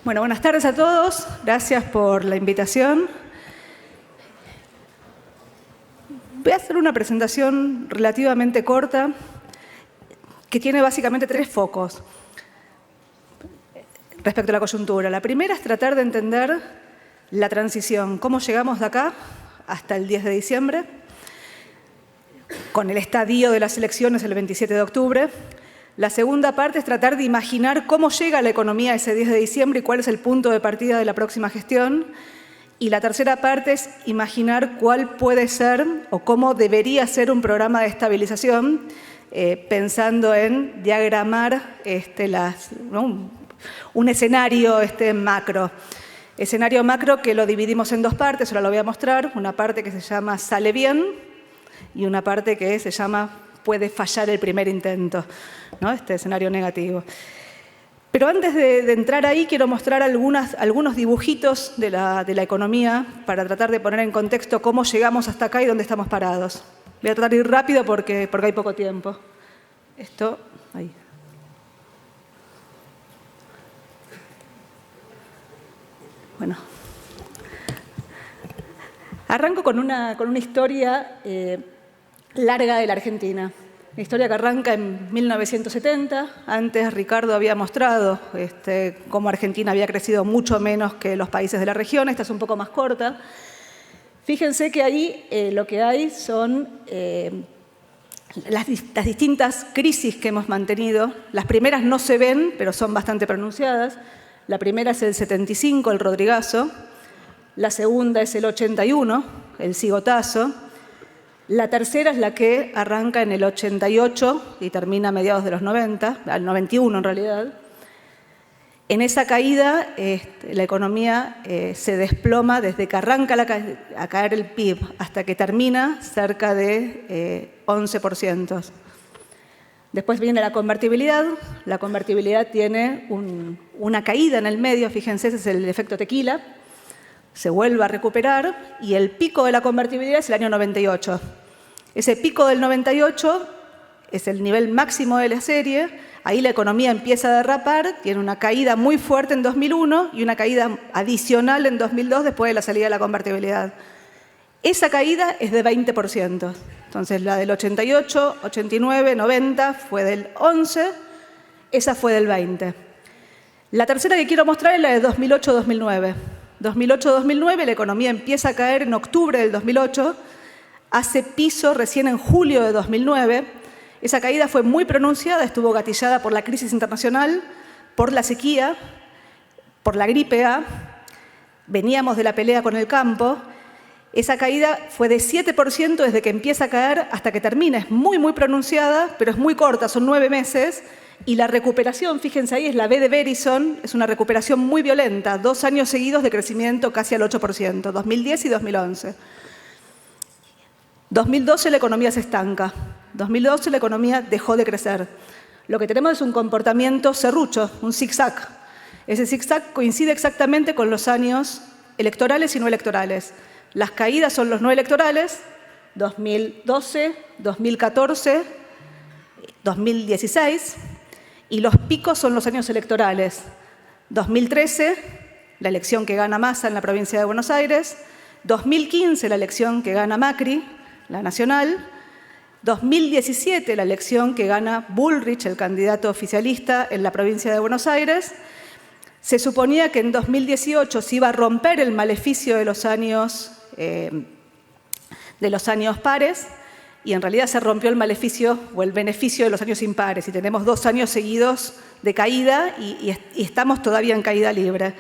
Bueno, buenas tardes a todos. Gracias por la invitación. Voy a hacer una presentación relativamente corta que tiene básicamente tres focos respecto a la coyuntura. La primera es tratar de entender la transición, cómo llegamos de acá hasta el 10 de diciembre, con el estadio de las elecciones el 27 de octubre. La segunda parte es tratar de imaginar cómo llega la economía ese 10 de diciembre y cuál es el punto de partida de la próxima gestión. Y la tercera parte es imaginar cuál puede ser o cómo debería ser un programa de estabilización, pensando en diagramar un escenario macro. Escenario macro que lo dividimos en dos partes, ahora lo voy a mostrar. Una parte que se llama sale bien y una parte que se llama puede fallar el primer intento, ¿no? Este escenario negativo. Pero antes de entrar ahí, quiero mostrar algunos dibujitos de la economía para tratar de poner en contexto cómo llegamos hasta acá y dónde estamos parados. Voy a tratar de ir rápido porque hay poco tiempo. Esto, ahí. Bueno. Arranco con una historia larga de la Argentina. Una historia que arranca en 1970. Antes Ricardo había mostrado cómo Argentina había crecido mucho menos que los países de la región. Esta es un poco más corta. Fíjense que ahí lo que hay son las distintas crisis que hemos mantenido. Las primeras no se ven, pero son bastante pronunciadas. La primera es el 75, el Rodrigazo. La segunda es el 81, el Cigotazo. La tercera es la que arranca en el 88 y termina a mediados de los 90, al 91 en realidad. En esa caída la economía se desploma desde que arranca a caer el PIB hasta que termina cerca de 11%. Después viene la convertibilidad. La convertibilidad tiene una caída en el medio, fíjense, ese es el efecto tequila. Se vuelve a recuperar y el pico de la convertibilidad es el año 98. Ese pico del 98 es el nivel máximo de la serie. Ahí la economía empieza a derrapar, tiene una caída muy fuerte en 2001 y una caída adicional en 2002 después de la salida de la convertibilidad. Esa caída es de 20%. Entonces la del 88, 89, 90 fue del 11, esa fue del 20. La tercera que quiero mostrar es la de 2008-2009. 2008-2009, la economía empieza a caer en octubre del 2008, hace piso recién en julio de 2009. Esa caída fue muy pronunciada, estuvo gatillada por la crisis internacional, por la sequía, por la gripe A. Veníamos de la pelea con el campo. Esa caída fue de 7% desde que empieza a caer hasta que termina. Es muy, muy pronunciada, pero es muy corta, son 9 meses. Y la recuperación, fíjense ahí, es la V de Verizon, es una recuperación muy violenta, 2 años seguidos de crecimiento casi al 8%, 2010 y 2011. 2012 la economía se estanca, 2012 la economía dejó de crecer. Lo que tenemos es un comportamiento serrucho, un zigzag. Ese zigzag coincide exactamente con los años electorales y no electorales. Las caídas son los no electorales, 2012, 2014, 2016, y los picos son los años electorales. 2013, la elección que gana Massa en la provincia de Buenos Aires. 2015, la elección que gana Macri, la nacional. 2017, la elección que gana Bullrich, el candidato oficialista en la provincia de Buenos Aires. Se suponía que en 2018 se iba a romper el maleficio de los años pares, y en realidad se rompió el maleficio o el beneficio de los años impares y tenemos 2 años seguidos de caída y estamos todavía en caída libre.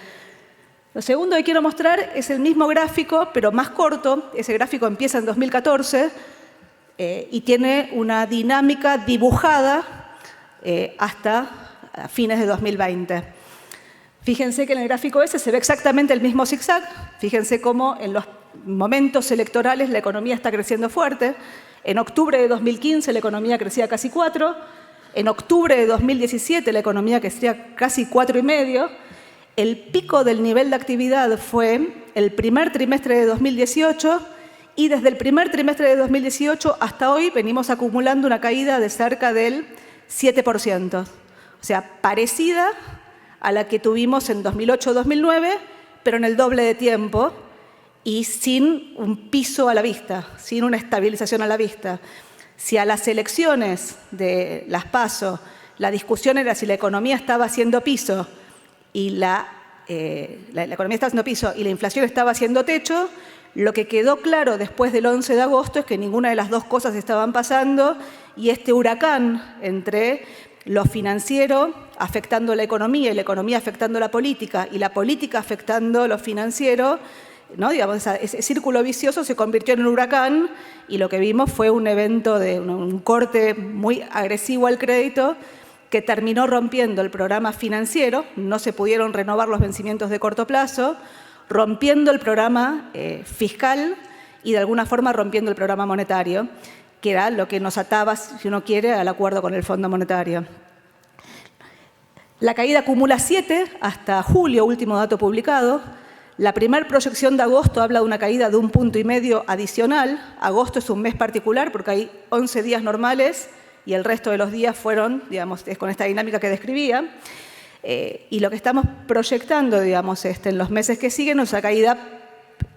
Lo segundo que quiero mostrar es el mismo gráfico, pero más corto. Ese gráfico empieza en 2014 y tiene una dinámica dibujada hasta fines de 2020. Fíjense que en el gráfico ese se ve exactamente el mismo zigzag. Fíjense cómo en los momentos electorales la economía está creciendo fuerte. En octubre de 2015 la economía crecía casi 4. En octubre de 2017 la economía crecía casi 4,5. El pico del nivel de actividad fue el primer trimestre de 2018 y desde el primer trimestre de 2018 hasta hoy venimos acumulando una caída de cerca del 7%. O sea, parecida a la que tuvimos en 2008-2009, pero en el doble de tiempo y sin un piso a la vista, sin una estabilización a la vista. Si a las elecciones de las PASO la discusión era si la economía estaba haciendo piso y la economía estaba haciendo piso y la inflación estaba haciendo techo, lo que quedó claro después del 11 de agosto es que ninguna de las dos cosas estaban pasando y este huracán entre lo financiero afectando la economía y la economía afectando la política y la política afectando lo financiero, ¿no? Digamos, ese círculo vicioso se convirtió en un huracán y lo que vimos fue un evento de un corte muy agresivo al crédito que terminó rompiendo el programa financiero, no se pudieron renovar los vencimientos de corto plazo, rompiendo el programa fiscal y de alguna forma rompiendo el programa monetario, que era lo que nos ataba, si uno quiere, al acuerdo con el Fondo Monetario. La caída acumula 7 hasta julio, último dato publicado. La primera proyección de agosto habla de una caída de 1,5 puntos adicional. Agosto es un mes particular porque hay 11 días normales y el resto de los días fueron, digamos, con esta dinámica que describía. Y lo que estamos proyectando, digamos, en los meses que siguen es una caída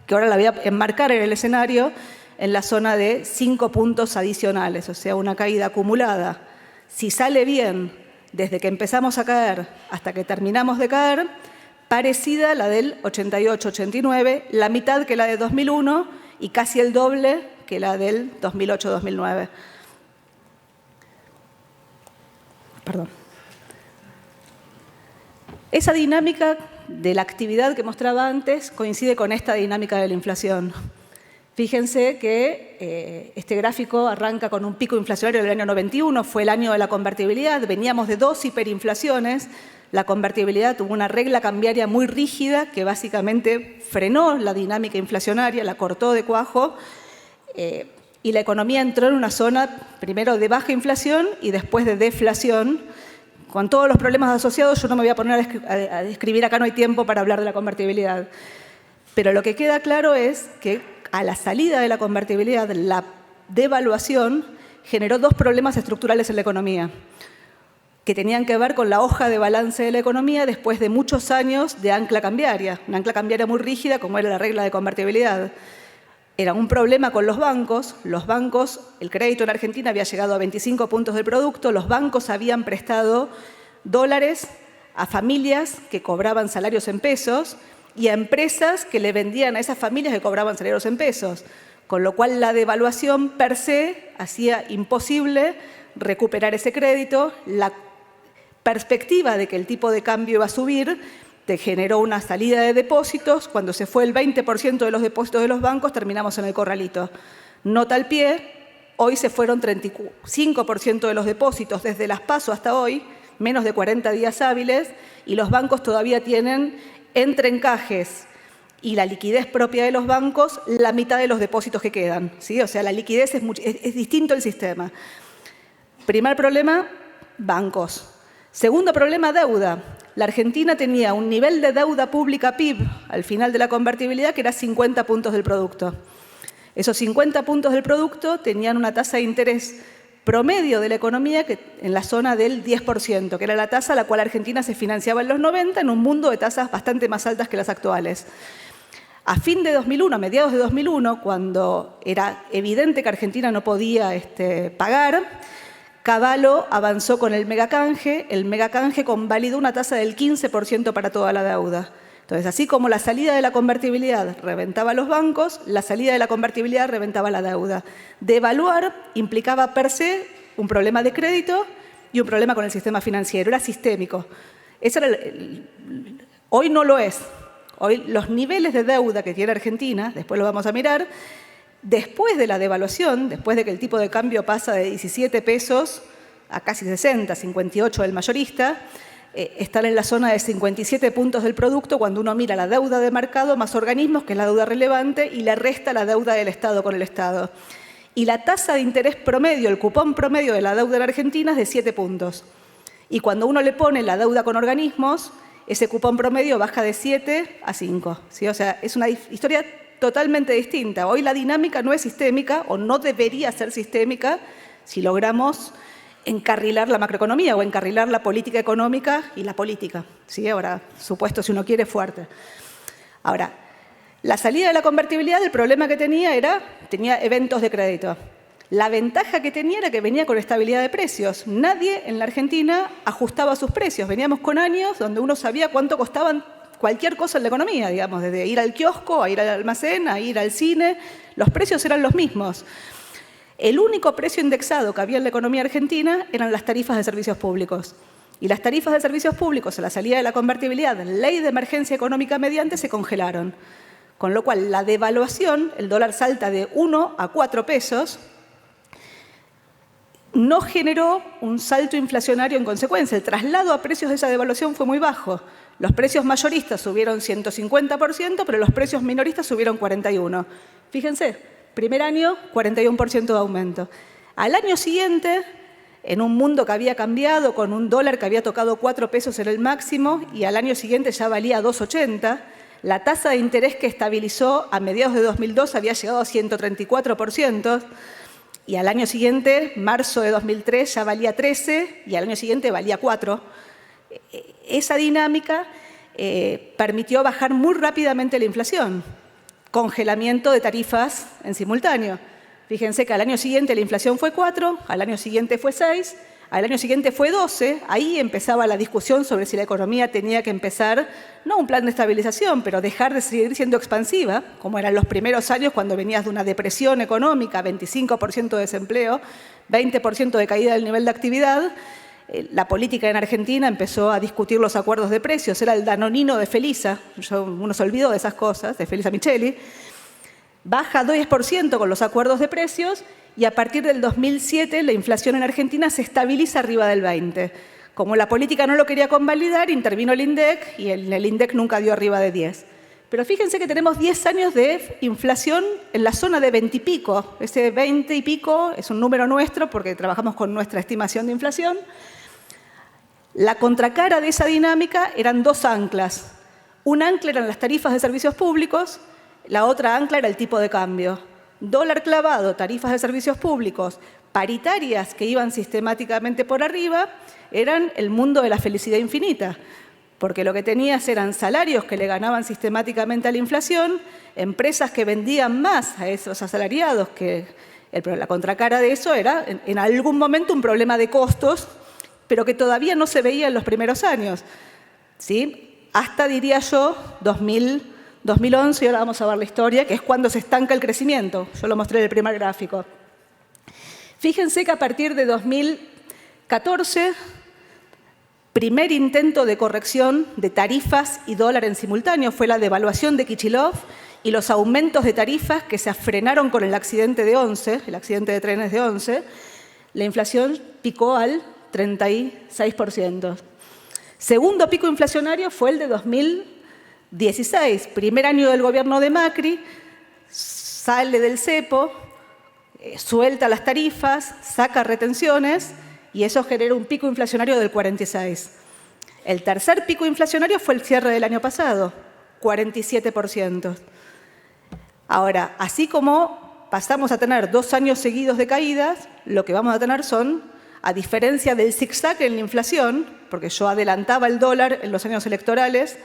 que ahora la voy a enmarcar en el escenario en la zona de 5 puntos adicionales, o sea, una caída acumulada. Si sale bien, desde que empezamos a caer hasta que terminamos de caer, parecida a la del 88-89, la mitad que la de 2001 y casi el doble que la del 2008-2009. Perdón. Esa dinámica de la actividad que mostraba antes coincide con esta dinámica de la inflación. Fíjense que este gráfico arranca con un pico inflacionario del año 91, fue el año de la convertibilidad, veníamos de 2 hiperinflaciones, la convertibilidad tuvo una regla cambiaria muy rígida que básicamente frenó la dinámica inflacionaria, la cortó de cuajo y la economía entró en una zona primero de baja inflación y después de deflación. Con todos los problemas asociados, yo no me voy a poner a describir, acá no hay tiempo para hablar de la convertibilidad. Pero lo que queda claro es que a la salida de la convertibilidad, la devaluación generó 2 problemas estructurales en la economía, que tenían que ver con la hoja de balance de la economía después de muchos años de ancla cambiaria, una ancla cambiaria muy rígida como era la regla de convertibilidad. Era un problema con los bancos, el crédito en Argentina había llegado a 25 puntos del producto, los bancos habían prestado dólares a familias que cobraban salarios en pesos y a empresas que le vendían a esas familias que cobraban salarios en pesos, con lo cual la devaluación per se hacía imposible recuperar ese crédito, la perspectiva de que el tipo de cambio iba a subir te generó una salida de depósitos. Cuando se fue el 20% de los depósitos de los bancos, terminamos en el corralito. Nota al pie, hoy se fueron 35% de los depósitos desde las PASO hasta hoy, menos de 40 días hábiles, y los bancos todavía tienen entre encajes y la liquidez propia de los bancos la mitad de los depósitos que quedan, ¿sí? O sea, la liquidez es distinto el sistema. Primer problema, bancos. Segundo problema, deuda. La Argentina tenía un nivel de deuda pública PIB al final de la convertibilidad que era 50 puntos del producto. Esos 50 puntos del producto tenían una tasa de interés promedio de la economía que en la zona del 10%, que era la tasa a la cual Argentina se financiaba en los 90 en un mundo de tasas bastante más altas que las actuales. A fin de 2001, a mediados de 2001, cuando era evidente que Argentina no podía pagar, Cavallo avanzó con el megacanje convalidó una tasa del 15% para toda la deuda. Entonces, así como la salida de la convertibilidad reventaba a los bancos, la salida de la convertibilidad reventaba la deuda. Devaluar implicaba per se un problema de crédito y un problema con el sistema financiero, era sistémico. Hoy no lo es. Hoy los niveles de deuda que tiene Argentina, después lo vamos a mirar, después de la devaluación, después de que el tipo de cambio pasa de 17 pesos a casi 60, 58 del mayorista, están en la zona de 57 puntos del producto cuando uno mira la deuda de mercado más organismos, que es la deuda relevante, y le resta la deuda del Estado con el Estado. Y la tasa de interés promedio, el cupón promedio de la deuda en Argentina es de 7 puntos. Y cuando uno le pone la deuda con organismos, ese cupón promedio baja de 7 a 5. ¿Sí? O sea, es una historia totalmente distinta. Hoy la dinámica no es sistémica o no debería ser sistémica si logramos encarrilar la macroeconomía o encarrilar la política económica y la política. ¿Sí? Ahora, supuesto, si uno quiere, fuerte. Ahora, la salida de la convertibilidad, el problema que tenía eventos de crédito. La ventaja que tenía era que venía con estabilidad de precios. Nadie en la Argentina ajustaba sus precios. Veníamos con años donde uno sabía cuánto costaban cualquier cosa en la economía, digamos, desde ir al kiosco, a ir al almacén, a ir al cine. Los precios eran los mismos. El único precio indexado que había en la economía argentina eran las tarifas de servicios públicos. Y las tarifas de servicios públicos, a la salida de la convertibilidad, ley de emergencia económica mediante, se congelaron. Con lo cual, la devaluación, el dólar salta de 1 a 4 pesos, no generó un salto inflacionario en consecuencia. El traslado a precios de esa devaluación fue muy bajo. Los precios mayoristas subieron 150%, pero los precios minoristas subieron 41%. Fíjense, primer año, 41% de aumento. Al año siguiente, en un mundo que había cambiado, con un dólar que había tocado 4 pesos en el máximo, y al año siguiente ya valía 2,80, la tasa de interés que estabilizó a mediados de 2002 había llegado a 134%, y al año siguiente, marzo de 2003, ya valía 13, y al año siguiente valía 4. Esa dinámica permitió bajar muy rápidamente la inflación. Congelamiento de tarifas en simultáneo. Fíjense que al año siguiente la inflación fue 4, al año siguiente fue 6, al año siguiente fue 12. Ahí empezaba la discusión sobre si la economía tenía que empezar, no un plan de estabilización, pero dejar de seguir siendo expansiva, como eran los primeros años cuando venías de una depresión económica, 25% de desempleo, 20% de caída del nivel de actividad. La política en Argentina empezó a discutir los acuerdos de precios. Era el danonino de Felisa, uno se olvidó de esas cosas, de Felisa Micheli. Baja 10% con los acuerdos de precios y a partir del 2007 la inflación en Argentina se estabiliza arriba del 20%. Como la política no lo quería convalidar, intervino el INDEC y el INDEC nunca dio arriba de 10%. Pero fíjense que tenemos 10 años de inflación en la zona de 20 y pico. Ese 20 y pico es un número nuestro porque trabajamos con nuestra estimación de inflación. La contracara de esa dinámica eran dos anclas. Un ancla eran las tarifas de servicios públicos, la otra ancla era el tipo de cambio. Dólar clavado, tarifas de servicios públicos, paritarias que iban sistemáticamente por arriba, eran el mundo de la felicidad infinita, porque lo que tenías eran salarios que le ganaban sistemáticamente a la inflación, empresas que vendían más a esos asalariados, la contracara de eso era en algún momento un problema de costos, pero que todavía no se veía en los primeros años, ¿sí? Hasta, diría yo, 2011, y ahora vamos a ver la historia, que es cuando se estanca el crecimiento. Yo lo mostré en el primer gráfico. Fíjense que a partir de 2014, primer intento de corrección de tarifas y dólar en simultáneo fue la devaluación de Kicillof y los aumentos de tarifas que se frenaron con el accidente de Once, el accidente de trenes de Once. La inflación picó al 36%. Segundo pico inflacionario fue el de 2016, primer año del gobierno de Macri, sale del cepo, suelta las tarifas, saca retenciones y eso genera un pico inflacionario del 46%. El tercer pico inflacionario fue el cierre del año pasado, 47%. Ahora, así como pasamos a tener 2 años seguidos de caídas, lo que vamos a tener son, a diferencia del zigzag en la inflación, porque yo adelantaba el dólar en los años electorales,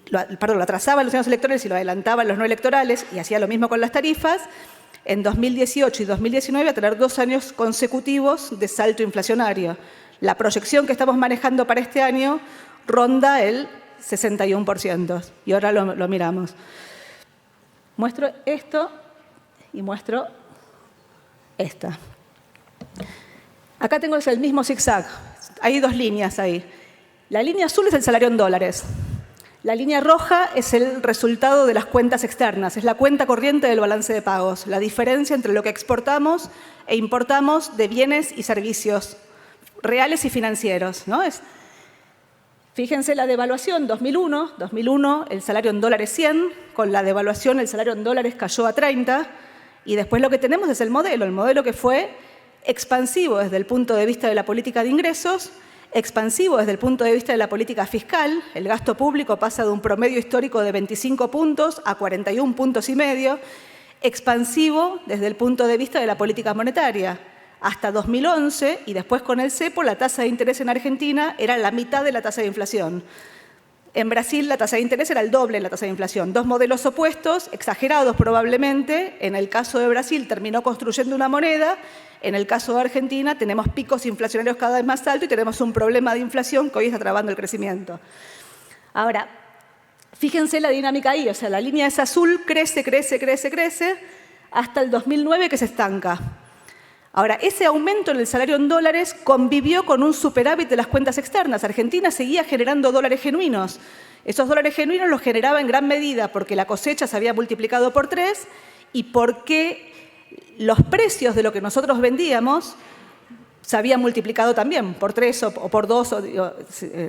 lo atrasaba en los años electorales y lo adelantaba en los no electorales, y hacía lo mismo con las tarifas, en 2018 y 2019 a tener 2 años consecutivos de salto inflacionario. La proyección que estamos manejando para este año ronda el 61%, y ahora lo miramos. Muestro esto y muestro esta. Acá tengo el mismo zigzag. Hay 2 líneas ahí. La línea azul es el salario en dólares. La línea roja es el resultado de las cuentas externas, es la cuenta corriente del balance de pagos, la diferencia entre lo que exportamos e importamos de bienes y servicios reales y financieros, ¿no? Fíjense la devaluación, 2001 el salario en dólares 100, con la devaluación el salario en dólares cayó a 30, y después lo que tenemos es el modelo que fue expansivo desde el punto de vista de la política de ingresos, expansivo desde el punto de vista de la política fiscal. El gasto público pasa de un promedio histórico de 25 puntos a 41,5 puntos, expansivo desde el punto de vista de la política monetaria. hasta 2011, y después con el cepo, la tasa de interés en Argentina era la mitad de la tasa de inflación. En Brasil la tasa de interés era el doble de la tasa de inflación. Dos modelos opuestos, exagerados probablemente. En el caso de Brasil terminó construyendo una moneda. En el caso de Argentina tenemos picos inflacionarios cada vez más altos y tenemos un problema de inflación que hoy está trabando el crecimiento. Ahora, fíjense la dinámica ahí. O sea, la línea es azul, crece, crece, crece, crece, hasta el 2009 que se estanca. Ahora, ese aumento en el salario en dólares convivió con un superávit de las cuentas externas. Argentina seguía generando dólares genuinos. Esos dólares genuinos los generaba en gran medida porque la cosecha se había multiplicado por 3 y porque los precios de lo que nosotros vendíamos se habían multiplicado también por 3 o por 2.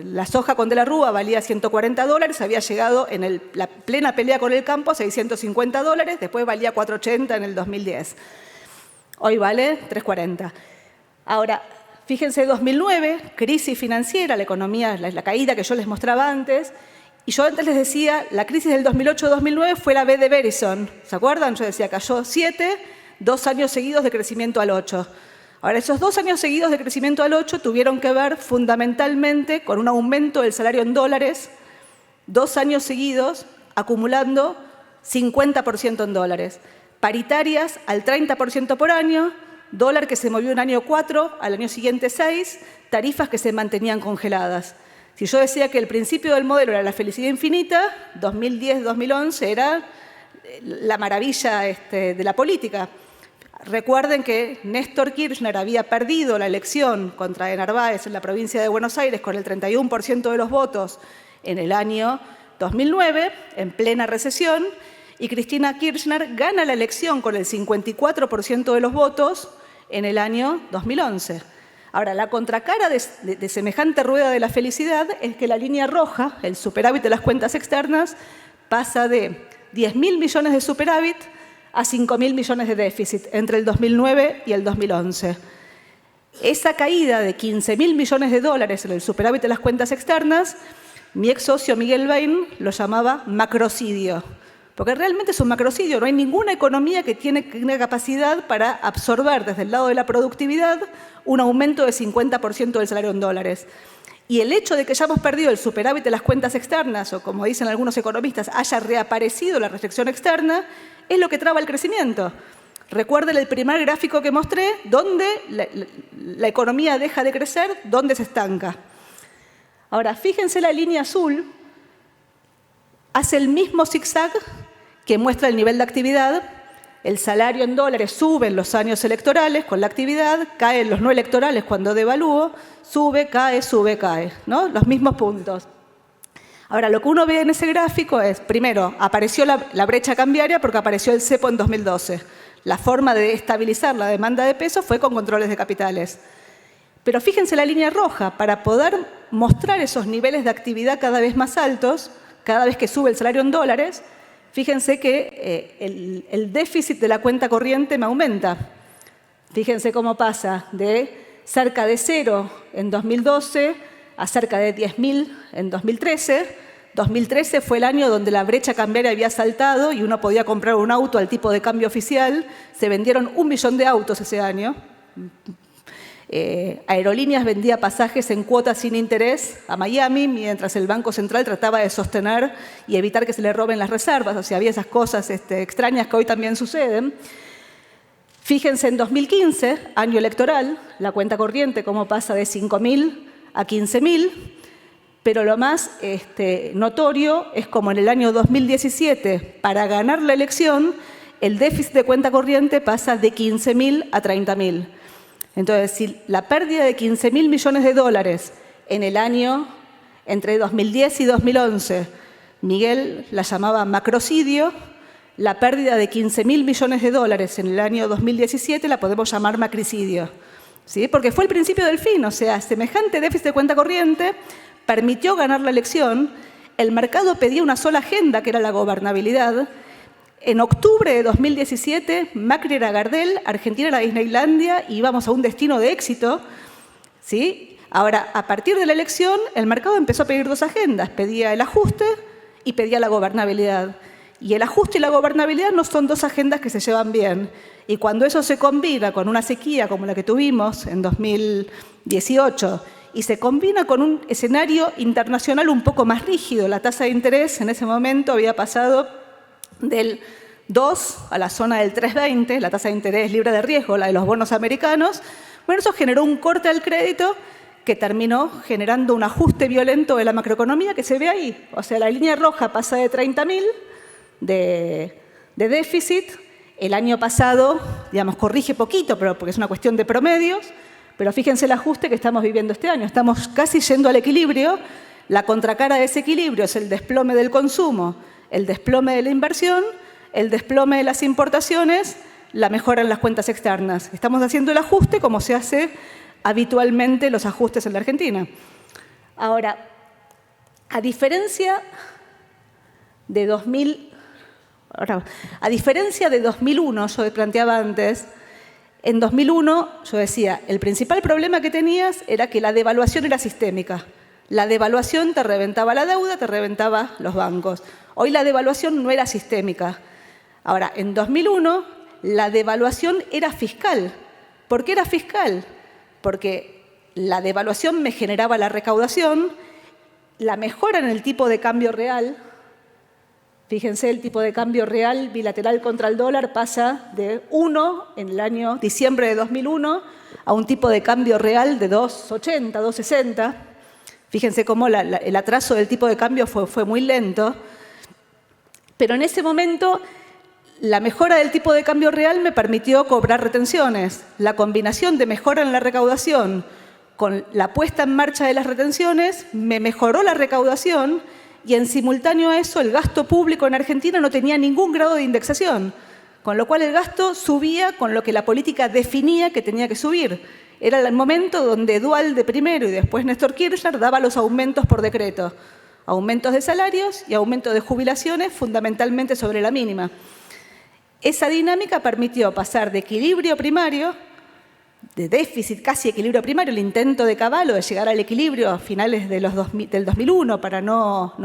La soja con De la Rúa valía $140, había llegado en la plena pelea con el campo a $650, después valía $480 en el 2010. Hoy vale $340. Ahora, fíjense, 2009, crisis financiera, la economía, la caída que yo les mostraba antes, y yo antes les decía, la crisis del 2008-2009 fue la B de Verizon. ¿Se acuerdan? Yo decía, cayó 7, 2 años seguidos de crecimiento al 8. Ahora, esos 2 años seguidos de crecimiento al 8 tuvieron que ver fundamentalmente con un aumento del salario en dólares, 2 años seguidos, acumulando 50% en dólares. Paritarias al 30% por año, dólar que se movió un año 4, al año siguiente 6, tarifas que se mantenían congeladas. Si yo decía que el principio del modelo era la felicidad infinita, 2010-2011 era la maravilla de la política. Recuerden que Néstor Kirchner había perdido la elección contra de Narváez en la provincia de Buenos Aires con el 31% de los votos en el año 2009, en plena recesión, y Cristina Kirchner gana la elección con el 54% de los votos en el año 2011. Ahora, la contracara de semejante rueda de la felicidad es que la línea roja, el superávit de las cuentas externas, pasa de 10.000 millones de superávit a 5.000 millones de déficit entre el 2009 y el 2011. Esa caída de 15.000 millones de dólares en el superávit de las cuentas externas, mi ex socio Miguel Bain lo llamaba macrocidio. Porque realmente es un macrocidio, no hay ninguna economía que tiene capacidad para absorber desde el lado de la productividad un aumento de 50% del salario en dólares. Y el hecho de que hayamos perdido el superávit de las cuentas externas, o como dicen algunos economistas, haya reaparecido la restricción externa, es lo que traba el crecimiento. Recuerden el primer gráfico que mostré, donde la economía deja de crecer, donde se estanca. Ahora, fíjense la línea azul, hace el mismo zigzag que muestra el nivel de actividad. El salario en dólares sube en los años electorales con la actividad, cae en los no electorales cuando devalúo, sube, cae, ¿no? Los mismos puntos. Ahora, lo que uno ve en ese gráfico es, primero, apareció la brecha cambiaria porque apareció el cepo en 2012. La forma de estabilizar la demanda de pesos fue con controles de capitales. Pero fíjense la línea roja, para poder mostrar esos niveles de actividad cada vez más altos, cada vez que sube el salario en dólares, fíjense que el déficit de la cuenta corriente me aumenta. Fíjense cómo pasa de cerca de 0 en 2012 a cerca de 10.000 en 2013. 2013 fue el año donde la brecha cambiaria había saltado y uno podía comprar un auto al tipo de cambio oficial. Se vendieron 1 millón de autos ese año. Aerolíneas vendía pasajes en cuotas sin interés a Miami, mientras el Banco Central trataba de sostener y evitar que se le roben las reservas. O sea, había esas cosas extrañas que hoy también suceden. Fíjense en 2015, año electoral, la cuenta corriente cómo pasa de 5.000 a 15.000, pero lo más notorio es como en el año 2017, para ganar la elección, el déficit de cuenta corriente pasa de 15.000 a 30.000. Entonces, si la pérdida de 15.000 millones de dólares en el año entre 2010 y 2011, Miguel la llamaba macrocidio, la pérdida de 15.000 millones de dólares en el año 2017 la podemos llamar macricidio, ¿sí? Porque fue el principio del fin, o sea, semejante déficit de cuenta corriente permitió ganar la elección, el mercado pedía una sola agenda, que era la gobernabilidad. En octubre de 2017, Macri era Gardel, Argentina era Disneylandia y íbamos a un destino de éxito, ¿sí? Ahora, a partir de la elección, el mercado empezó a pedir 2 agendas. Pedía el ajuste y pedía la gobernabilidad. Y el ajuste y la gobernabilidad no son dos agendas que se llevan bien. Y cuando eso se combina con una sequía como la que tuvimos en 2018 y se combina con un escenario internacional un poco más rígido, la tasa de interés en ese momento había pasado del 2 a la zona del 3,20, la tasa de interés libre de riesgo, la de los bonos americanos. Bueno, eso generó un corte al crédito que terminó generando un ajuste violento de la macroeconomía que se ve ahí. O sea, la línea roja pasa de 30.000 de déficit. El año pasado, digamos, corrige poquito, pero porque es una cuestión de promedios, pero fíjense el ajuste que estamos viviendo este año. Estamos casi yendo al equilibrio. La contracara de ese equilibrio es el desplome del consumo, el desplome de la inversión, el desplome de las importaciones, la mejora en las cuentas externas. Estamos haciendo el ajuste como se hace habitualmente los ajustes en la Argentina. Ahora, a diferencia de 2001, yo planteaba antes, en 2001 yo decía, el principal problema que tenías era que la devaluación era sistémica. La devaluación te reventaba la deuda, te reventaba los bancos. Hoy la devaluación no era sistémica. Ahora, en 2001 la devaluación era fiscal. ¿Por qué era fiscal? Porque la devaluación me generaba la recaudación, la mejora en el tipo de cambio real. Fíjense, el tipo de cambio real bilateral contra el dólar pasa de 1 en el año diciembre de 2001 a un tipo de cambio real de 2,80, 2,60. Fíjense cómo el atraso del tipo de cambio fue muy lento. Pero en ese momento, la mejora del tipo de cambio real me permitió cobrar retenciones. La combinación de mejora en la recaudación con la puesta en marcha de las retenciones me mejoró la recaudación y en simultáneo a eso el gasto público en Argentina no tenía ningún grado de indexación, con lo cual el gasto subía con lo que la política definía que tenía que subir. Era el momento donde Duhalde primero y después Néstor Kirchner daba los aumentos por decreto, aumentos de salarios y aumentos de jubilaciones fundamentalmente sobre la mínima. Esa dinámica permitió pasar de equilibrio primario, de déficit casi equilibrio primario, el intento de Cavallo de llegar al equilibrio a finales de del 2001 para no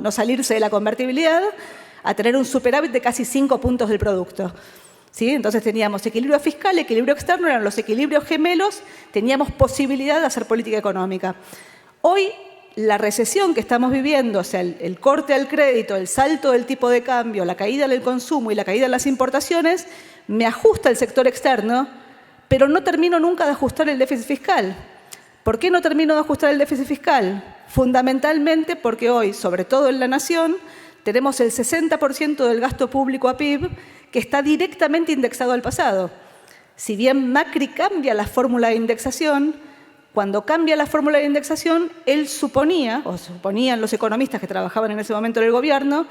salirse de la convertibilidad, a tener un superávit de casi 5 puntos del producto. ¿Sí? Entonces teníamos equilibrio fiscal, equilibrio externo, eran los equilibrios gemelos, teníamos posibilidad de hacer política económica. Hoy la recesión que estamos viviendo, o sea, el corte al crédito, el salto del tipo de cambio, la caída del consumo y la caída en las importaciones, me ajusta el sector externo, pero no termino nunca de ajustar el déficit fiscal. ¿Por qué no termino de ajustar el déficit fiscal? Fundamentalmente porque hoy, sobre todo en la Nación, tenemos el 60% del gasto público a PIB que está directamente indexado al pasado. Si bien Macri cambia la fórmula de indexación, cuando cambia la fórmula de indexación, él suponía, o suponían los economistas que trabajaban en ese momento en el gobierno,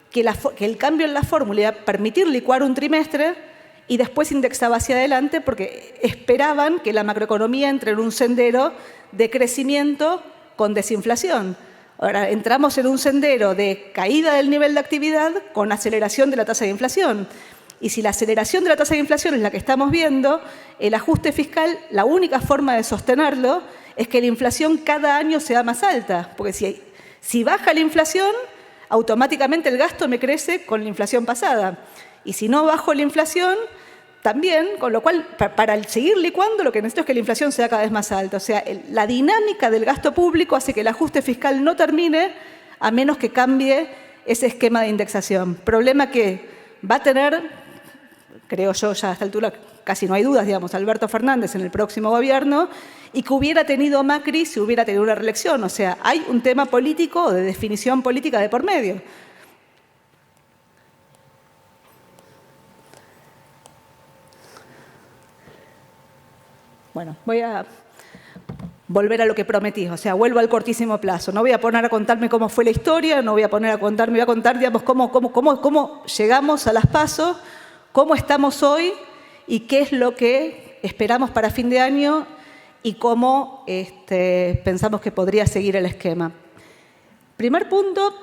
que el cambio en la fórmula iba a permitir licuar un trimestre y después indexaba hacia adelante porque esperaban que la macroeconomía entre en un sendero de crecimiento con desinflación. Ahora entramos en un sendero de caída del nivel de actividad con aceleración de la tasa de inflación. Y si la aceleración de la tasa de inflación es la que estamos viendo, el ajuste fiscal, la única forma de sostenerlo es que la inflación cada año sea más alta. Porque si baja la inflación, automáticamente el gasto me crece con la inflación pasada. Y si no bajo la inflación, también, con lo cual, para seguir licuando, lo que necesito es que la inflación sea cada vez más alta. O sea, la dinámica del gasto público hace que el ajuste fiscal no termine a menos que cambie ese esquema de indexación. Problema que va a tener, creo yo, ya a esta altura casi no hay dudas, digamos, Alberto Fernández en el próximo gobierno, y que hubiera tenido Macri si hubiera tenido una reelección. O sea, hay un tema político o de definición política de por medio. Bueno, voy a volver a lo que prometí, o sea, vuelvo al cortísimo plazo. No voy a poner a contarme cómo fue la historia, no voy a poner a contarme, voy a contar, digamos, cómo llegamos a las PASO, cómo estamos hoy y qué es lo que esperamos para fin de año y cómo pensamos que podría seguir el esquema. Primer punto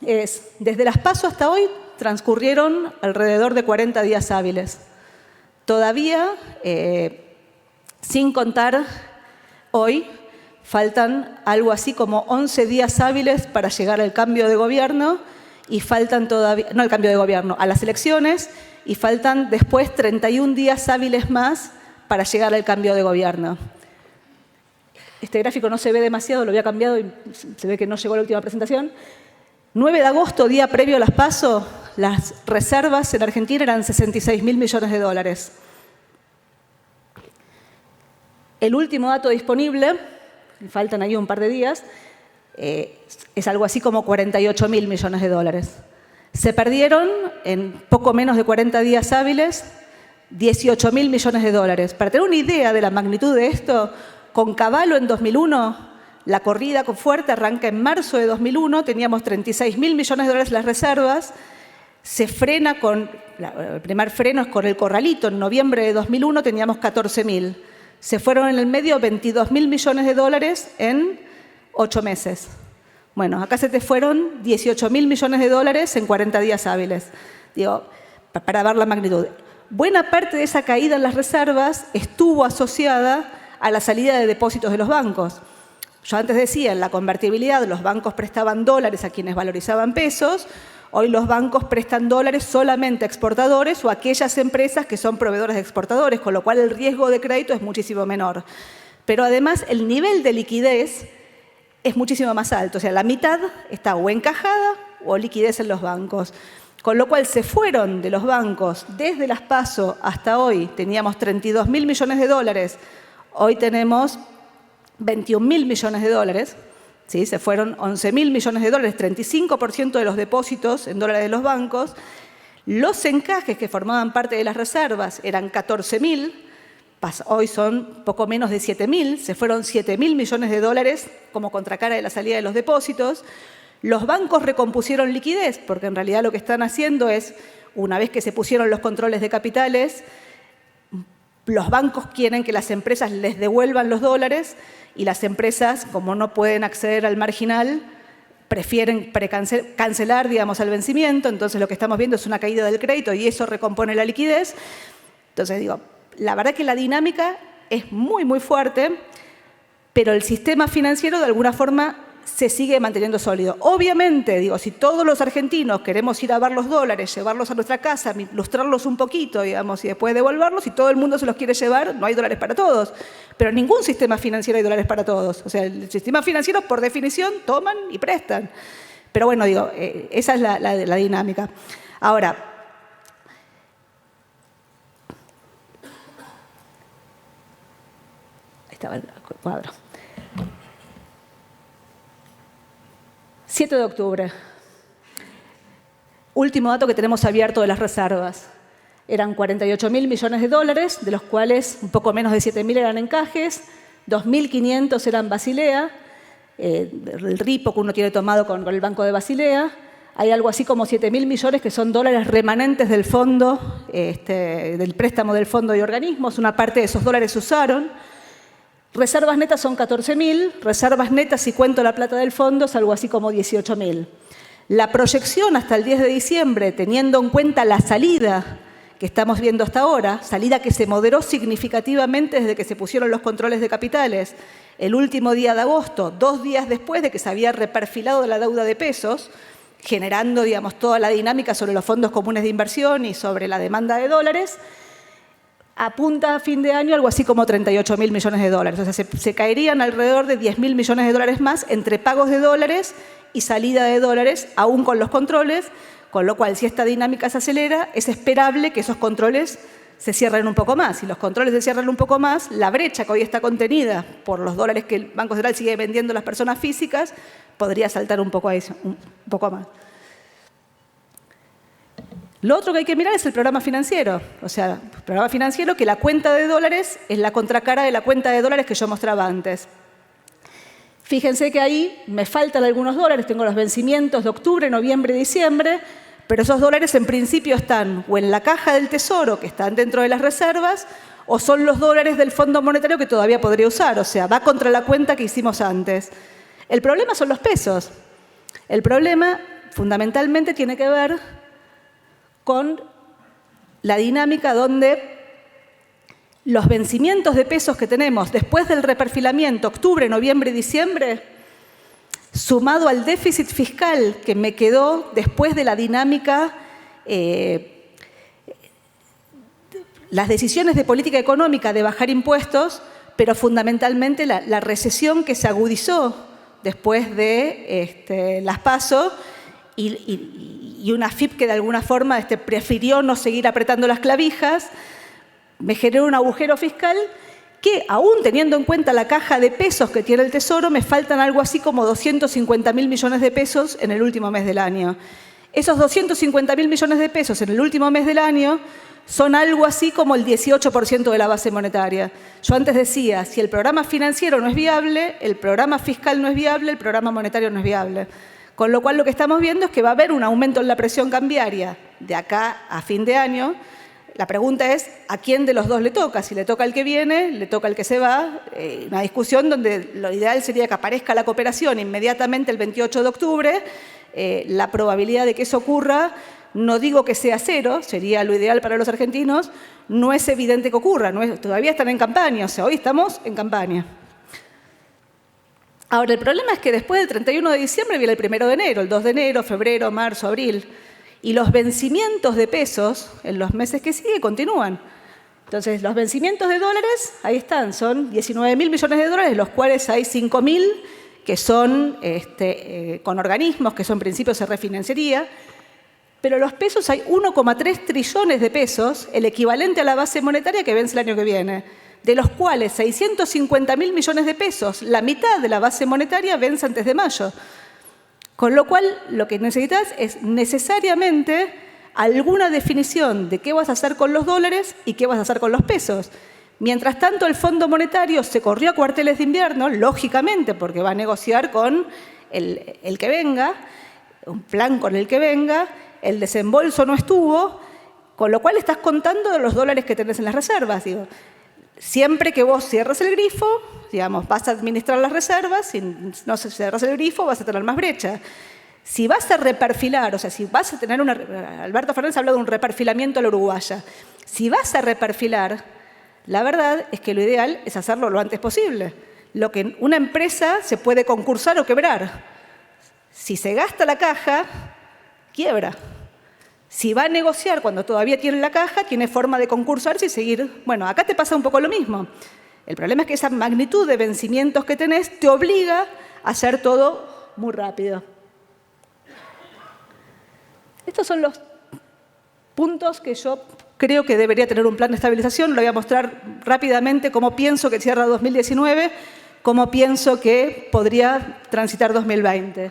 es, desde las PASO hasta hoy transcurrieron alrededor de 40 días hábiles. Todavía, sin contar hoy, faltan algo así como 11 días hábiles para llegar al cambio de gobierno y faltan todavía, no al cambio de gobierno, a las elecciones, y faltan después 31 días hábiles más para llegar al cambio de gobierno. Este gráfico no se ve demasiado, lo había cambiado y se ve que no llegó a la última presentación. 9 de agosto, día previo a las PASO, las reservas en Argentina eran 66.000 millones de dólares. El último dato disponible, faltan ahí un par de días, es algo así como 48.000 millones de dólares. Se perdieron en poco menos de 40 días hábiles 18.000 millones de dólares. Para tener una idea de la magnitud de esto, con Cavallo en 2001, la corrida fuerte arranca en marzo de 2001, teníamos 36.000 millones de dólares en las reservas, se frena con, el primer freno es con el Corralito, en noviembre de 2001 teníamos 14.000. Se fueron en el medio 22.000 millones de dólares en 8 meses. Bueno, acá se te fueron 18.000 millones de dólares en 40 días hábiles. Digo, para ver la magnitud. Buena parte de esa caída en las reservas estuvo asociada a la salida de depósitos de los bancos. Yo antes decía, en la convertibilidad los bancos prestaban dólares a quienes valorizaban pesos. Hoy los bancos prestan dólares solamente a exportadores o a aquellas empresas que son proveedores de exportadores, con lo cual el riesgo de crédito es muchísimo menor. Pero además el nivel de liquidez es muchísimo más alto. O sea, la mitad está o encajada o liquidez en los bancos. Con lo cual se fueron de los bancos desde las PASO hasta hoy. Teníamos 32.000 millones de dólares. Hoy tenemos 21.000 millones de dólares. ¿Sí? Se fueron 11.000 millones de dólares, 35% de los depósitos en dólares de los bancos. Los encajes que formaban parte de las reservas eran 14.000, hoy son poco menos de 7.000, se fueron 7.000 millones de dólares como contracara de la salida de los depósitos. Los bancos recompusieron liquidez, porque en realidad lo que están haciendo es, una vez que se pusieron los controles de capitales, los bancos quieren que las empresas les devuelvan los dólares y las empresas, como no pueden acceder al marginal, prefieren cancelar, digamos, al vencimiento. Entonces, lo que estamos viendo es una caída del crédito y eso recompone la liquidez. Entonces, digo, la verdad que la dinámica es muy, muy fuerte, pero el sistema financiero, de alguna forma, se sigue manteniendo sólido. Obviamente, digo, si todos los argentinos queremos ir a ver los dólares, llevarlos a nuestra casa, ilustrarlos un poquito, digamos, y después devolverlos, y todo el mundo se los quiere llevar, no hay dólares para todos. Pero en ningún sistema financiero hay dólares para todos. O sea, el sistema financiero, por definición, toman y prestan. Pero bueno, digo, esa es la dinámica. Ahora, ahí estaba el cuadro. 7 de octubre. Último dato que tenemos abierto de las reservas. Eran 48.000 millones de dólares, de los cuales un poco menos de 7.000 eran encajes, 2.500 eran Basilea, el ripo que uno tiene tomado con el Banco de Basilea. Hay algo así como 7.000 millones que son dólares remanentes del fondo, del préstamo del fondo de organismos. Una parte de esos dólares se usaron. Reservas netas son 14.000, reservas netas, si cuento la plata del fondo, es algo así como 18.000. La proyección hasta el 10 de diciembre, teniendo en cuenta la salida que estamos viendo hasta ahora, salida que se moderó significativamente desde que se pusieron los controles de capitales, el último día de agosto, 2 días después de que se había reperfilado la deuda de pesos, generando, digamos, toda la dinámica sobre los fondos comunes de inversión y sobre la demanda de dólares, apunta a fin de año algo así como 38.000 millones de dólares. O sea, se caerían alrededor de 10.000 millones de dólares más entre pagos de dólares y salida de dólares, aún con los controles, con lo cual, si esta dinámica se acelera, es esperable que esos controles se cierren un poco más. Si los controles se cierran un poco más, la brecha que hoy está contenida por los dólares que el Banco Central sigue vendiendo a las personas físicas, podría saltar un poco más. Lo otro que hay que mirar es el programa financiero. O sea, el programa financiero que la cuenta de dólares es la contracara de la cuenta de dólares que yo mostraba antes. Fíjense que ahí me faltan algunos dólares, tengo los vencimientos de octubre, noviembre y diciembre, pero esos dólares en principio están o en la caja del Tesoro, que están dentro de las reservas, o son los dólares del Fondo Monetario que todavía podría usar. O sea, va contra la cuenta que hicimos antes. El problema son los pesos. El problema fundamentalmente tiene que ver con la dinámica donde los vencimientos de pesos que tenemos después del reperfilamiento, octubre, noviembre y diciembre, sumado al déficit fiscal que me quedó después de la dinámica, las decisiones de política económica de bajar impuestos, pero fundamentalmente la recesión que se agudizó después de las PASO y una FIP que de alguna forma prefirió no seguir apretando las clavijas, me generó un agujero fiscal que, aún teniendo en cuenta la caja de pesos que tiene el Tesoro, me faltan algo así como 250.000 millones de pesos en el último mes del año. Esos 250.000 millones de pesos en el último mes del año son algo así como el 18% de la base monetaria. Yo antes decía, si el programa financiero no es viable, el programa fiscal no es viable, el programa monetario no es viable. Con lo cual lo que estamos viendo es que va a haber un aumento en la presión cambiaria de acá a fin de año. La pregunta es, ¿a quién de los dos le toca? Si le toca al que viene, le toca al que se va. Una discusión donde lo ideal sería que aparezca la cooperación inmediatamente el 28 de octubre. La probabilidad de que eso ocurra, no digo que sea cero, sería lo ideal para los argentinos, no es evidente que ocurra. Todavía están en campaña, o sea, hoy estamos en campaña. Ahora, el problema es que después del 31 de diciembre viene el 1 de enero, el 2 de enero, febrero, marzo, abril. Y los vencimientos de pesos en los meses que siguen continúan. Entonces, los vencimientos de dólares, ahí están, son 19.000 millones de dólares, de los cuales hay 5.000 que son con organismos, que son principios de refinanciaría. Pero los pesos, hay 1,3 trillones de pesos, el equivalente a la base monetaria que vence el año que viene, de los cuales 650.000 millones de pesos, la mitad de la base monetaria vence antes de mayo. Con lo cual, lo que necesitas es necesariamente alguna definición de qué vas a hacer con los dólares y qué vas a hacer con los pesos. Mientras tanto, el Fondo Monetario se corrió a cuarteles de invierno, lógicamente, porque va a negociar con el que venga, un plan con el que venga, el desembolso no estuvo, con lo cual estás contando los dólares que tenés en las reservas. Digo, siempre que vos cierres el grifo, digamos, vas a administrar las reservas, si no cierras el grifo vas a tener más brecha. Si vas a reperfilar, o sea, si vas a tener Alberto Fernández ha hablado de un reperfilamiento a la uruguaya. Si vas a reperfilar, la verdad es que lo ideal es hacerlo lo antes posible. Lo que una empresa se puede concursar o quebrar. Si se gasta la caja, quiebra. Si va a negociar cuando todavía tiene la caja, tiene forma de concursarse y seguir. Bueno, acá te pasa un poco lo mismo. El problema es que esa magnitud de vencimientos que tenés te obliga a hacer todo muy rápido. Estos son los puntos que yo creo que debería tener un plan de estabilización. Lo voy a mostrar rápidamente cómo pienso que cierra 2019, cómo pienso que podría transitar 2020.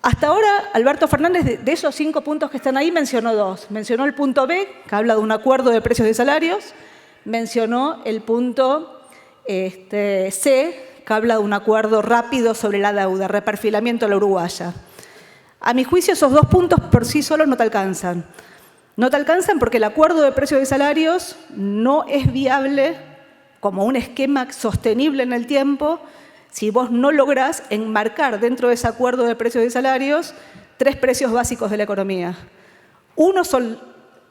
Hasta ahora, Alberto Fernández, de esos 5 puntos que están ahí, mencionó 2. Mencionó el punto B, que habla de un acuerdo de precios y salarios. Mencionó el punto C, que habla de un acuerdo rápido sobre la deuda, reperfilamiento a la uruguaya. A mi juicio, esos 2 puntos por sí solos no te alcanzan. No te alcanzan porque el acuerdo de precios y salarios no es viable como un esquema sostenible en el tiempo si vos no lográs enmarcar dentro de ese acuerdo de precios y salarios 3 precios básicos de la economía. Uno son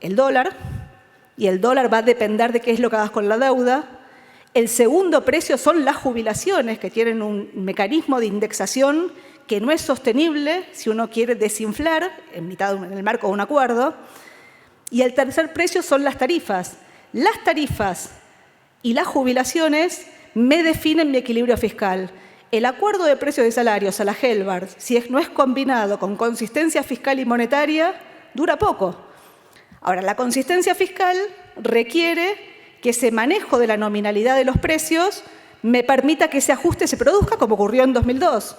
el dólar, y el dólar va a depender de qué es lo que hagas con la deuda. El segundo precio son las jubilaciones, que tienen un mecanismo de indexación que no es sostenible si uno quiere desinflar en el marco de un acuerdo. Y el tercer precio son las tarifas. Las tarifas y las jubilaciones me definen mi equilibrio fiscal. El acuerdo de precios y salarios a la Helbart, si no es combinado con consistencia fiscal y monetaria, dura poco. Ahora, la consistencia fiscal requiere que ese manejo de la nominalidad de los precios me permita que ese ajuste se produzca, como ocurrió en 2002.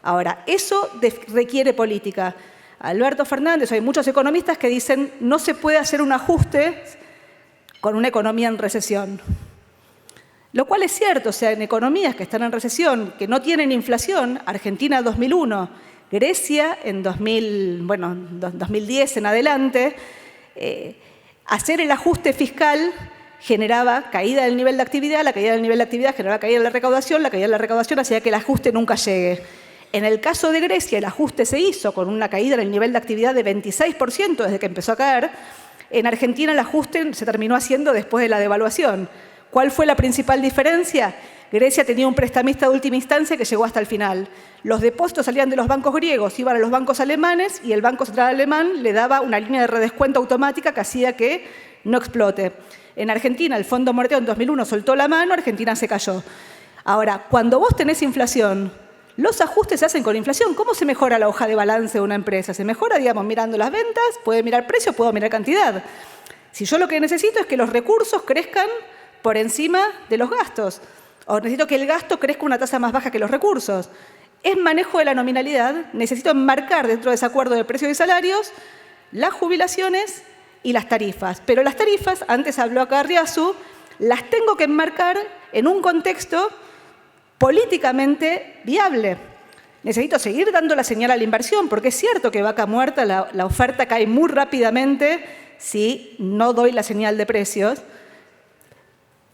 Ahora, eso requiere política. Alberto Fernández, hay muchos economistas que dicen no se puede hacer un ajuste con una economía en recesión. Lo cual es cierto, o sea, en economías que están en recesión, que no tienen inflación, Argentina 2001, Grecia en 2010 en adelante, hacer el ajuste fiscal generaba caída del nivel de actividad, la caída del nivel de actividad generaba caída de la recaudación, la caída de la recaudación hacía que el ajuste nunca llegue. En el caso de Grecia, el ajuste se hizo con una caída en el nivel de actividad de 26% desde que empezó a caer. En Argentina el ajuste se terminó haciendo después de la devaluación. ¿Cuál fue la principal diferencia? Grecia tenía un prestamista de última instancia que llegó hasta el final. Los depósitos salían de los bancos griegos, iban a los bancos alemanes y el Banco Central Alemán le daba una línea de redescuento automática que hacía que no explote. En Argentina, el Fondo Monetario en 2001 soltó la mano, Argentina se cayó. Ahora, cuando vos tenés inflación, los ajustes se hacen con inflación. ¿Cómo se mejora la hoja de balance de una empresa? Se mejora, digamos, mirando las ventas, puede mirar precio, puedo mirar cantidad. Si yo lo que necesito es que los recursos crezcan por encima de los gastos, o necesito que el gasto crezca a una tasa más baja que los recursos. Es manejo de la nominalidad, necesito enmarcar dentro de ese acuerdo de precios y salarios las jubilaciones y las tarifas. Pero las tarifas, antes habló acá Riazu, las tengo que enmarcar en un contexto políticamente viable. Necesito seguir dando la señal a la inversión, porque es cierto que vaca muerta, la oferta cae muy rápidamente si no doy la señal de precios.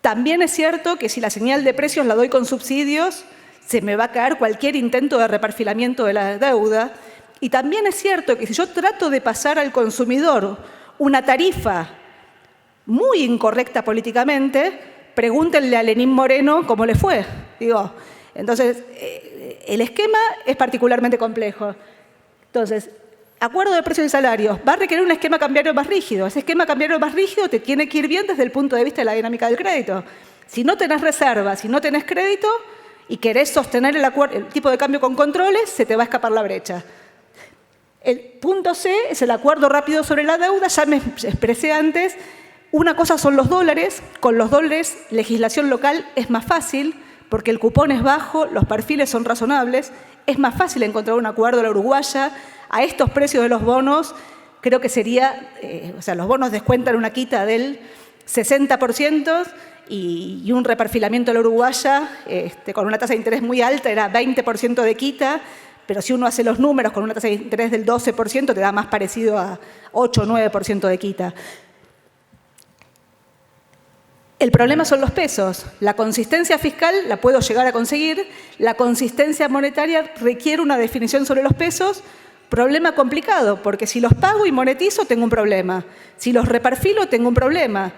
También es cierto que si la señal de precios la doy con subsidios, se me va a caer cualquier intento de reperfilamiento de la deuda. Y también es cierto que si yo trato de pasar al consumidor una tarifa muy incorrecta políticamente, pregúntenle a Lenín Moreno cómo le fue. Digo, entonces, el esquema es particularmente complejo. Entonces, acuerdo de precios y salarios va a requerir un esquema cambiario más rígido. Ese esquema cambiario más rígido te tiene que ir bien desde el punto de vista de la dinámica del crédito. Si no tenés reserva, si no tenés crédito y querés sostener el tipo de cambio con controles, se te va a escapar la brecha. El punto C es el acuerdo rápido sobre la deuda. Ya me expresé antes. Una cosa son los dólares. Con los dólares, legislación local es más fácil porque el cupón es bajo, los perfiles son razonables. Es más fácil encontrar un acuerdo a la uruguaya. A estos precios de los bonos, creo que sería, los bonos descuentan una quita del 60% y un reperfilamiento a la uruguaya con una tasa de interés muy alta era 20% de quita, pero si uno hace los números con una tasa de interés del 12%, te da más parecido a 8 o 9% de quita. El problema son los pesos. La consistencia fiscal la puedo llegar a conseguir, la consistencia monetaria requiere una definición sobre los pesos. Problema complicado, porque si los pago y monetizo, tengo un problema. Si los reperfilo, tengo un problema.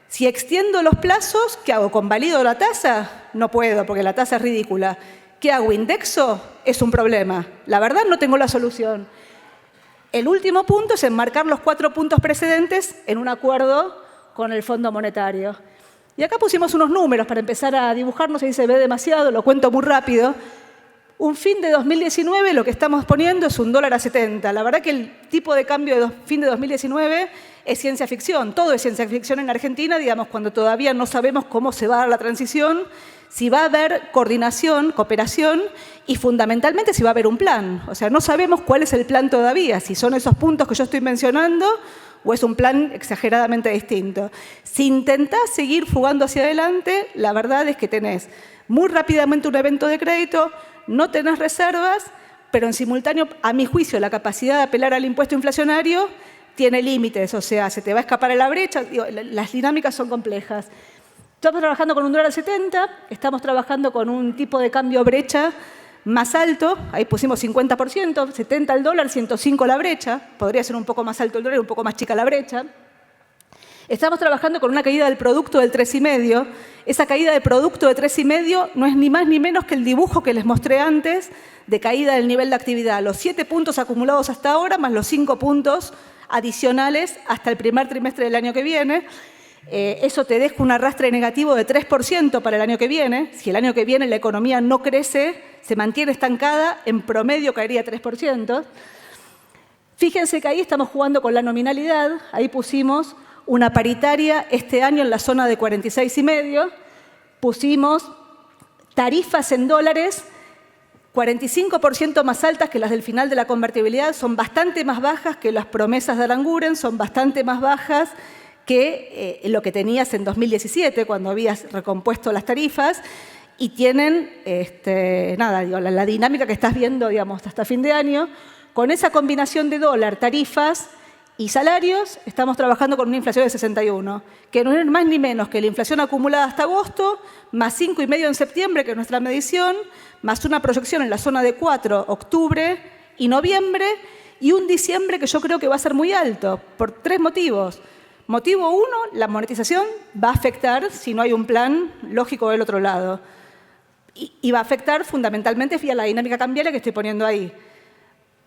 Si extiendo los plazos, ¿qué hago? ¿Convalido la tasa? No puedo, porque la tasa es ridícula. ¿Qué hago? ¿Indexo? Es un problema. La verdad, no tengo la solución. El último punto es enmarcar los 4 puntos precedentes en un acuerdo con el Fondo Monetario. Y acá pusimos unos números para empezar a dibujar, no sé si se ve demasiado, lo cuento muy rápido. Un fin de 2019, lo que estamos poniendo es $1.70. La verdad que el tipo de cambio de fin de 2019 es ciencia ficción. Todo es ciencia ficción en Argentina, digamos, cuando todavía no sabemos cómo se va a dar la transición, si va a haber coordinación, cooperación y fundamentalmente si va a haber un plan. O sea, no sabemos cuál es el plan todavía, si son esos puntos que yo estoy mencionando o es un plan exageradamente distinto. Si intentás seguir fugando hacia adelante, la verdad es que tenés muy rápidamente un evento de crédito, no tenés reservas, pero en simultáneo, a mi juicio, la capacidad de apelar al impuesto inflacionario tiene límites, o sea, se te va a escapar a la brecha, las dinámicas son complejas. Estamos trabajando con $1.70, estamos trabajando con un tipo de cambio brecha más alto, ahí pusimos 50%, 70 el dólar, 105 la brecha, podría ser un poco más alto el dólar y un poco más chica la brecha. Estamos trabajando con una caída del producto del 3,5. Esa caída de producto de 3,5 no es ni más ni menos que el dibujo que les mostré antes de caída del nivel de actividad. Los 7 puntos acumulados hasta ahora, más los 5 puntos adicionales hasta el primer trimestre del año que viene. Eso te deja un arrastre negativo de 3% para el año que viene. Si el año que viene la economía no crece, se mantiene estancada, en promedio caería 3%. Fíjense que ahí estamos jugando con la nominalidad. Ahí pusimos una paritaria este año en la zona de 46,5. Pusimos tarifas en dólares 45% más altas que las del final de la convertibilidad, son bastante más bajas que las promesas de Aranguren, son bastante más bajas que lo que tenías en 2017 cuando habías recompuesto las tarifas y tienen la dinámica que estás viendo, digamos, hasta fin de año. Con esa combinación de dólar, tarifas y salarios, estamos trabajando con una inflación de 61, que no es más ni menos que la inflación acumulada hasta agosto, más 5,5 en septiembre, que es nuestra medición, más una proyección en la zona de 4, octubre y noviembre, y un diciembre que yo creo que va a ser muy alto, por 3 motivos. Motivo 1, la monetización va a afectar si no hay un plan lógico del otro lado. y va a afectar fundamentalmente vía la dinámica cambiaria que estoy poniendo ahí.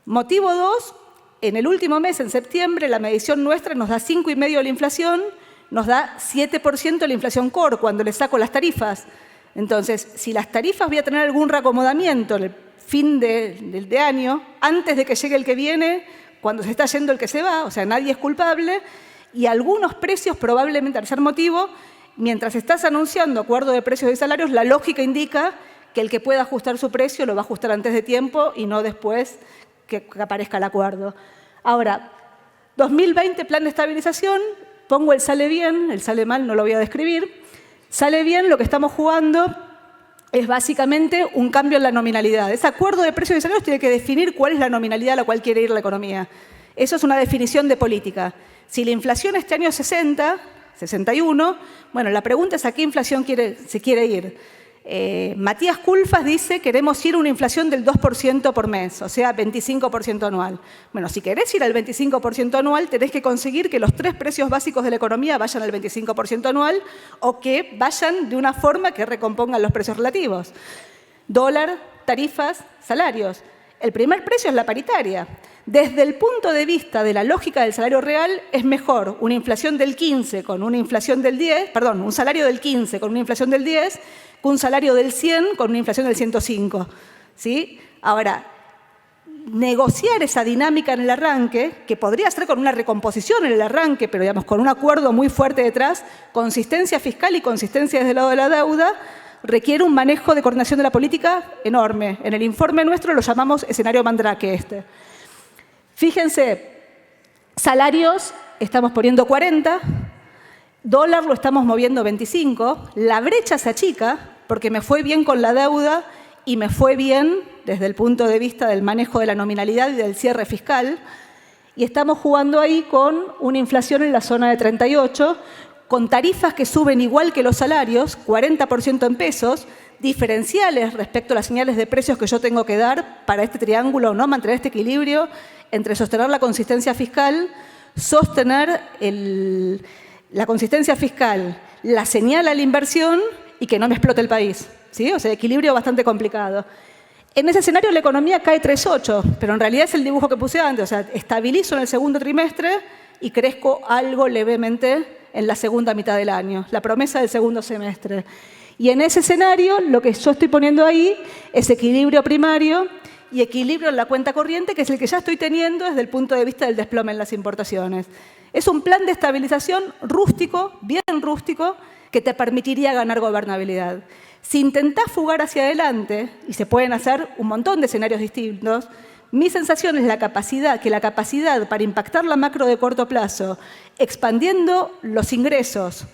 Motivo 2, en el último mes, en septiembre, la medición nuestra nos da 5,5% de la inflación, nos da 7% de la inflación core cuando le saco las tarifas. Entonces, si las tarifas voy a tener algún reacomodamiento en el fin de año, antes de que llegue el que viene, cuando se está yendo el que se va, o sea, nadie es culpable, y algunos precios probablemente, al tercer motivo, mientras estás anunciando acuerdo de precios y salarios, la lógica indica que el que pueda ajustar su precio lo va a ajustar antes de tiempo y no después que aparezca el acuerdo. Ahora, 2020, plan de estabilización, pongo el sale bien, el sale mal no lo voy a describir. Sale bien, lo que estamos jugando es básicamente un cambio en la nominalidad. Ese acuerdo de precios y salarios tiene que definir cuál es la nominalidad a la cual quiere ir la economía. Eso es una definición de política. Si la inflación este año es 60, 61, bueno, la pregunta es a qué inflación se quiere ir. Matías Culfas dice queremos ir a una inflación del 2% por mes, o sea, 25% anual. Bueno, si querés ir al 25% anual, tenés que conseguir que los 3 precios básicos de la economía vayan al 25% anual o que vayan de una forma que recompongan los precios relativos. Dólar, tarifas, salarios. El primer precio es la paritaria. Desde el punto de vista de la lógica del salario real, es mejor una inflación del 15 con una inflación del 10, perdón, un salario del 15 con una inflación del 10, que un salario del 100 con una inflación del 105. ¿Sí? Ahora, negociar esa dinámica en el arranque, que podría ser con una recomposición en el arranque, pero digamos con un acuerdo muy fuerte detrás, consistencia fiscal y consistencia desde el lado de la deuda, requiere un manejo de coordinación de la política enorme. En el informe nuestro lo llamamos escenario Mandrake este. Fíjense, salarios estamos poniendo 40, dólar lo estamos moviendo 25, la brecha se achica porque me fue bien con la deuda y me fue bien desde el punto de vista del manejo de la nominalidad y del cierre fiscal, y estamos jugando ahí con una inflación en la zona de 38, con tarifas que suben igual que los salarios, 40% en pesos, diferenciales respecto a las señales de precios que yo tengo que dar para este triángulo, ¿no? Mantener este equilibrio entre sostener la consistencia fiscal, sostener la consistencia fiscal, la señal a la inversión y que no me explote el país, ¿sí? O sea, equilibrio bastante complicado. En ese escenario la economía cae 3,8, pero en realidad es el dibujo que puse antes, o sea, estabilizo en el segundo trimestre y crezco algo levemente en la segunda mitad del año, la promesa del segundo semestre. Y en ese escenario lo que yo estoy poniendo ahí es equilibrio primario y equilibrio en la cuenta corriente, que es el que ya estoy teniendo desde el punto de vista del desplome en las importaciones. Es un plan de estabilización rústico, bien rústico, que te permitiría ganar gobernabilidad. Si intentás fugar hacia adelante, y se pueden hacer un montón de escenarios distintos, mi sensación es que la capacidad para impactar la macro de corto plazo, expandiendo los ingresos,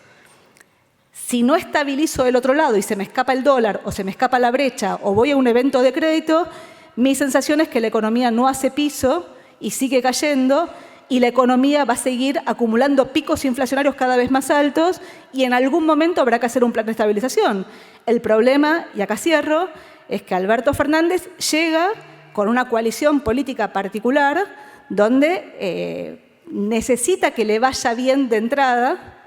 si no estabilizo del otro lado y se me escapa el dólar o se me escapa la brecha o voy a un evento de crédito, mi sensación es que la economía no hace piso y sigue cayendo y la economía va a seguir acumulando picos inflacionarios cada vez más altos y en algún momento habrá que hacer un plan de estabilización. El problema, y acá cierro, es que Alberto Fernández llega con una coalición política particular donde necesita que le vaya bien de entrada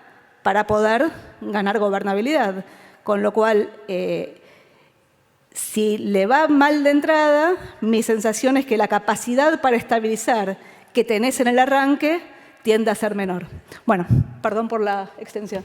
para poder ganar gobernabilidad. Con lo cual, si le va mal de entrada, mi sensación es que la capacidad para estabilizar que tenés en el arranque tiende a ser menor. Bueno, perdón por la extensión.